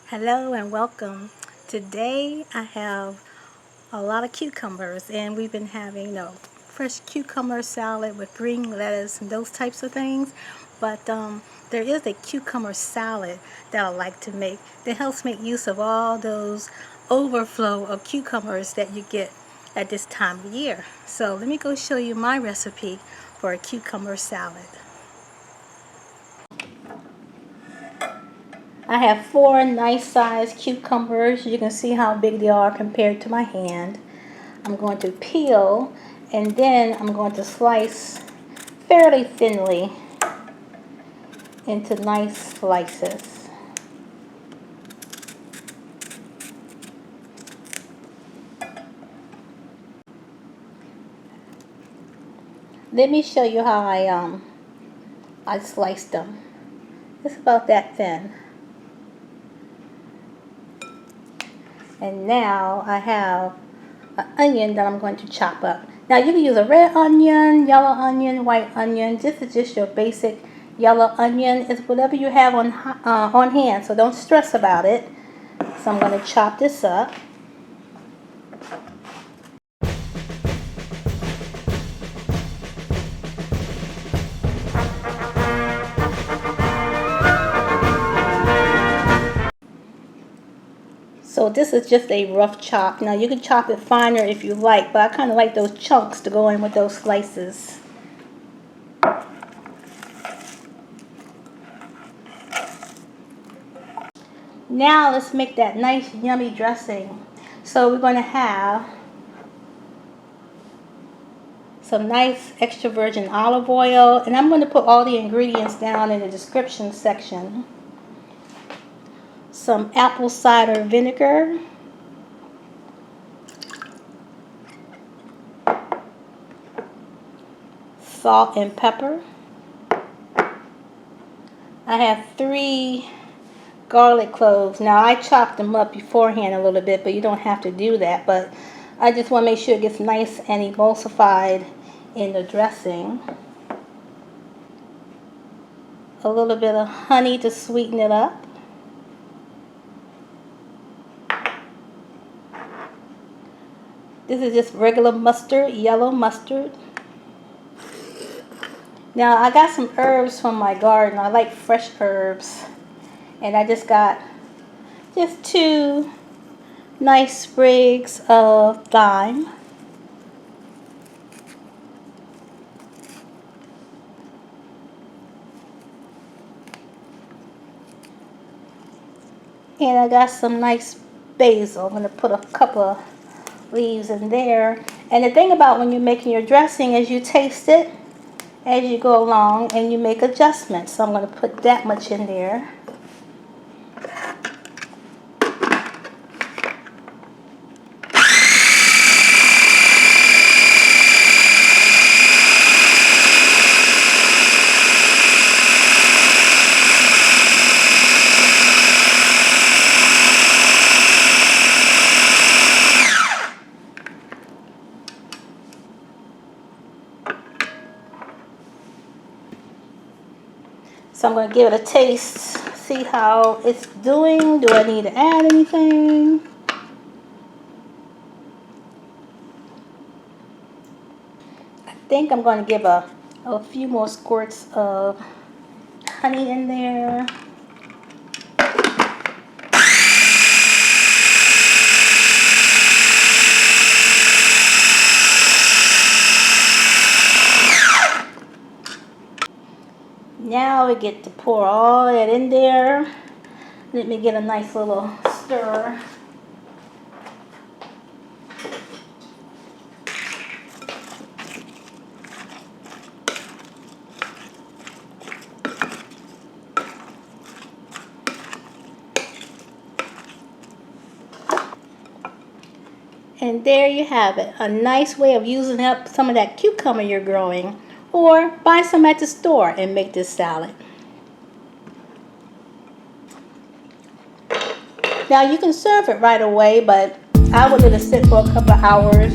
Hello and welcome. Today I have a lot of cucumbers, and we've been having fresh cucumber salad with green lettuce and those types of things. But there is a cucumber salad that I like to make that helps make use of all those overflow of cucumbers that you get at this time of year. So let me go show you my recipe for a cucumber salad. I have 4 nice sized cucumbers. You can see how big they are compared to my hand. I'm going to peel and then I'm going to slice fairly thinly into nice slices. Let me show you how I sliced them. It's about that thin. And now I have an onion that I'm going to chop up. Now you can use a red onion, yellow onion, white onion. This is just your basic yellow onion. It's whatever you have on hand, so don't stress about it. So I'm going to chop this up. So this is just a rough chop. Now you can chop it finer if you like, but I kind of like those chunks to go in with those slices. Now let's make that nice yummy dressing. So we're going to have some nice extra virgin olive oil, and I'm going to put all the ingredients down in the description section. Some apple cider vinegar, salt and pepper. I have 3 garlic cloves. Now I chopped them up beforehand a little bit, but you don't have to do that. But I just want to make sure it gets nice and emulsified in the dressing. A little bit of honey to sweeten it up. This is just regular mustard, yellow mustard. Now I got some herbs from my garden. I like fresh herbs. And I just got 2 nice sprigs of thyme. And I got some nice basil. I'm going to put a couple of leaves in there. And the thing about when you're making your dressing is you taste it as you go along and you make adjustments. So I'm going to put that much in there. So I'm going to give it a taste, see how it's doing. Do I need to add anything? I think I'm going to give a few more squirts of honey in there. Now we get to pour all that in there. Let me get a nice little stir. And there you have it, a nice way of using up some of that cucumber you're growing. Or buy some at the store and make this salad. Now you can serve it right away, but I would let it sit for a couple of hours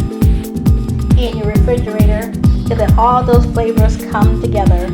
in your refrigerator to let all those flavors come together.